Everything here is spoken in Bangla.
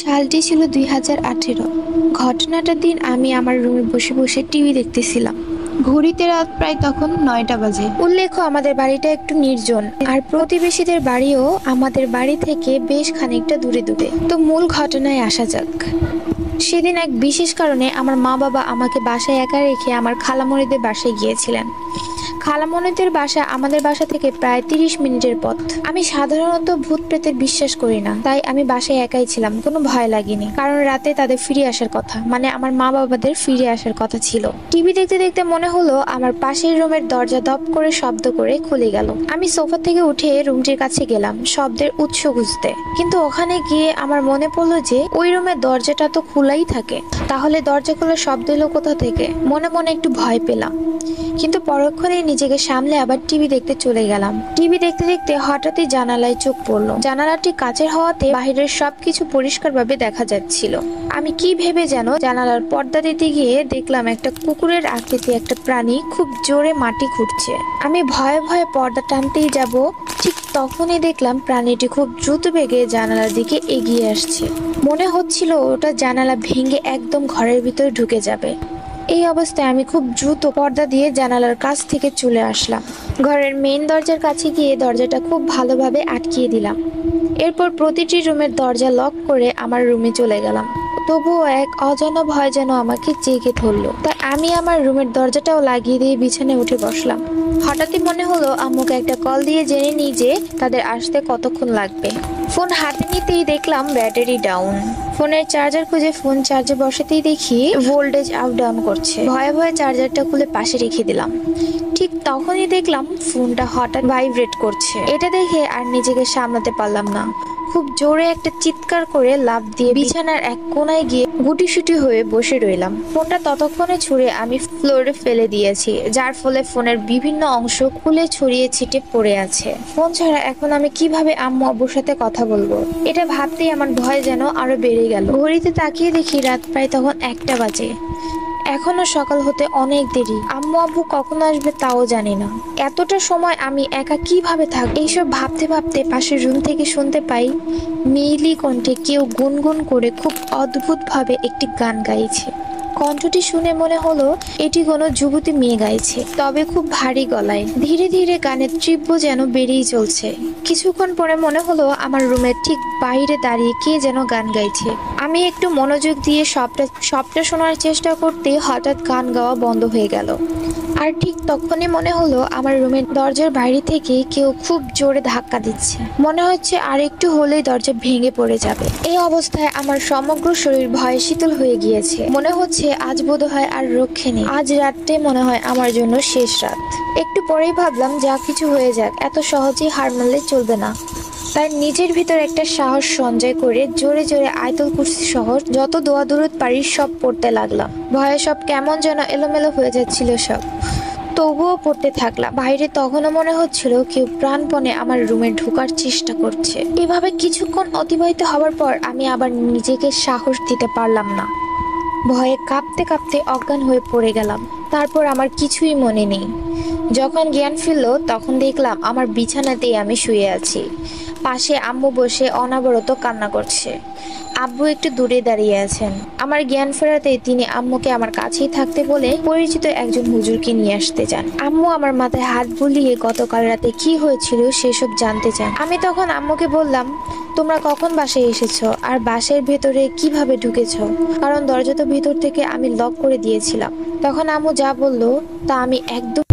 সালটি ছিল 2018। ঘটনাটার দিন আমি আমার রুমে বসে বসে টিভি দেখতেছিলাম। ঘড়িতে রাত প্রায় তখন 9টা বাজে। উল্লেখ্য, আমাদের বাড়িটা একটু নির্জন, আর প্রতিবেশীদের বাড়িও আমাদের বাড়ি থেকে বেশ খানিকটা দূরে দূরে। তো মূল ঘটনায় আসা যাক। সেদিন এক বিশেষ কারণে আমার মা বাবা আমাকে বাসায় একা রেখে আমার খালামণিদের বাসায় গিয়েছিলেন। খালামণিদের বাসা আমাদের বাসা থেকে প্রায় 30 মিনিটের পথ। আমি সাধারণত ভূত প্রেতের বিশ্বাস করি না, তাই আমি বাসায় একাই ছিলাম। কোনো ভয় লাগেনি, কারণ রাতে তাদের ফিরে আসার কথা, মানে আমার মা বাবাদের ফিরে আসার কথা ছিল। টিভি দেখতে দেখতে মনে হলো আমার পাশের রুমের দরজা দপ করে শব্দ করে খুলে গেল। আমি সোফা থেকে উঠে রুমটির কাছে গেলাম শব্দের উৎস খুঁজতে, কিন্তু ওখানে গিয়ে আমার মনে পড়লো যে ওই রুমের দরজাটা তো খোলাই থাকে। তাহলে দরজা খোলার শব্দ এলো কোথা থেকে? মনে মনে একটু ভয় পেলাম, কিন্তু পরক্ষণে নিজেকে সামলে আবার টিভি দেখতে চলে গেলাম। টিভি দেখতে দেখতে হঠাৎই জানালায় চোখ পড়লো। জানালাটি কাচের হওয়াতে বাহিরের সবকিছু পরিষ্কারভাবে দেখা যাচ্ছিল। আমি কি ভেবে যেন জানালার পর্দা দিতে গিয়ে দেখলাম একটা কুকুরের আকৃতি একটা প্রাণী খুব জোরে মাটি খুঁড়ছে। আমি ভয়ে ভয়ে পর্দা টানতেই যাব, ঠিক তখনই দেখলাম প্রাণীটি খুব দ্রুত বেগে জানালার দিকে এগিয়ে আসছে। মনে হচ্ছিল ওটা জানালা ভেঙে একদম ঘরের ভিতরে ঢুকে যাবে। এই অবস্থায় আমি খুব দ্রুত পর্দা দিয়ে জানালার কাছ থেকে চলে আসলাম। ঘরের মেইন দরজার কাছে গিয়ে দরজাটা খুব ভালোভাবে আটকিয়ে দিলাম। এরপর প্রতিটি রুমের দরজা লক করে আমার রুমে চলে গেলাম। তবুও এক অজানা ভয় যেন আমাকে জেগে ধরলো, তাই আমি আমার রুমের দরজাটাও লাগিয়ে দিয়ে বিছানায় উঠে বসলাম। হঠাৎই মনে হলো আম্মুকে একটা কল দিয়ে জেনে নিই যে তাদের আসতে কতক্ষণ লাগবে। ফোন হাতে নিতেই দেখলাম ব্যাটারি ডাউন। ফোনের চার্জার খুঁজে ফোন চার্জে বসাতেই দেখি ভোল্টেজ আপ ডাউন করছে। ভয়ে ভয়ে চার্জারটা খুলে পাশে রেখে দিলাম। ঠিক তখনই দেখলাম ফোনটা হঠাৎ ভাইব্রেট করছে। এটা দেখে আর নিজেকে সামলাতে পারলাম না। খুব জোরে একটা চিৎকার করে লাফ দিয়ে বিছানার এক কোনায় গিয়ে গুটিসুটি হয়ে বসে রইলাম। ফোনটা ততক্ষণে ছুঁড়ে আমি ফ্লোরে ফেলে দিয়েছি, যার ফলে ফোনের বিভিন্ন অংশ খুলে ছড়িয়ে ছিটে পড়ে আছে। ফোন ছাড়া এখন আমি কিভাবে আম্মু আব্বুর সাথে কথা বলবো? এটা ভাবতেই আমার ভয় যেন আরো বেড়ে গেল। ঘড়িতে তাকিয়ে দেখি রাত প্রায় তখন 1টা বাজে। এখনো সকাল হতে অনেক দেরি। আম্মু আব্বু কখন আসবে তাও জানি না। এতটা সময় আমি একা কিভাবে থাকবো? এইসব ভাবতে ভাবতে পাশের রুম থেকে শুনতে পাই মেইলি কণ্ঠে কেউ গুনগুন করে খুব অদ্ভুত ভাবে একটি গান গাইছে। কণ্ঠটি শুনে মনে হলো এটি কোনো যুবতী মেয়ে গাইছে, তবে খুব ভারী গলায়। ধীরে ধীরে গানের তীব্র যেন বেড়েই চলছে। কিছুক্ষণ পরে মনে হলো আমার রুমের ঠিক বাইরে দাঁড়িয়ে কে যেন গান গাইছে। আমি একটু মনোযোগ দিয়ে সবটা শোনার চেষ্টা করতে হঠাৎ গান গাওয়া বন্ধ হয়ে গেল। আর ঠিক তখনই মনে হলো আমার রুমের দরজার বাইরে থেকে কেউ খুব জোরে ধাক্কা দিচ্ছে। মনে হচ্ছে আর একটু হলেই দরজা ভেঙে পড়ে যাবে। এই অবস্থায় আমার সমগ্র শরীর ভয়ে শীতল হয়ে গিয়েছে। মনে হচ্ছে আজ বোধহয় আর রক্ষে নেই। আজ রাতটাই মনে হয় আমার জন্য শেষ রাত। একটু পরেই ভাবলাম যা কিছু হয়ে যাক, এত সহজেই হার মানলে চলবে না। তাই নিজের ভিতর একটা সাহস সঞ্চয় করে জোরে জোরে আয়াতুল কুরসি সহ যত দোয়া দুরুদ পারি সব পড়তে লাগলাম। ভয়ে সব কেমন যেন এলোমেলো হয়ে যাচ্ছিল সব, তবুও পড়তে থাকলাম। বাইরে তখনও মনে হচ্ছিল কেউ প্রাণপণে আমার রুমে ঢোকার চেষ্টা করছে। এভাবে কিছুক্ষণ অতিবাহিত হবার পর আমি আবার নিজেকে সাহস দিতে পারলাম না। ভয়ে কাঁপতে কাঁপতে অজ্ঞান হয়ে পড়ে গেলাম। তারপর আমার কিছুই মনে নেই। যখন জ্ঞান ফিরল তখন দেখলাম আমার বিছানাতেই আমি শুয়ে আছি। পাশে আম্মু বসে অনবরত কান্না করছে। আব্বু একটু দূরে দাঁড়িয়ে আছেন। আমার জ্ঞান ফেরাতেই তিনি আম্মুকে আমার কাছেই থাকতে বলে পরিচিত একজন হুজুরকে নিয়ে আসতে চান। আম্মু আমার মাথায় হাত বুলিয়ে গতকাল রাতে কি হয়েছিল সেসব জানতে চান। আমি তখন আম্মুকে বললাম, তোমরা কখন বাসায় এসেছো আর বাসার ভেতরে কিভাবে ঢুকেছো? কারণ দরজা তো ভিতর থেকে আমি লক করে দিয়েছিলাম। তখন আম্মু যা বলল তা আমি একদম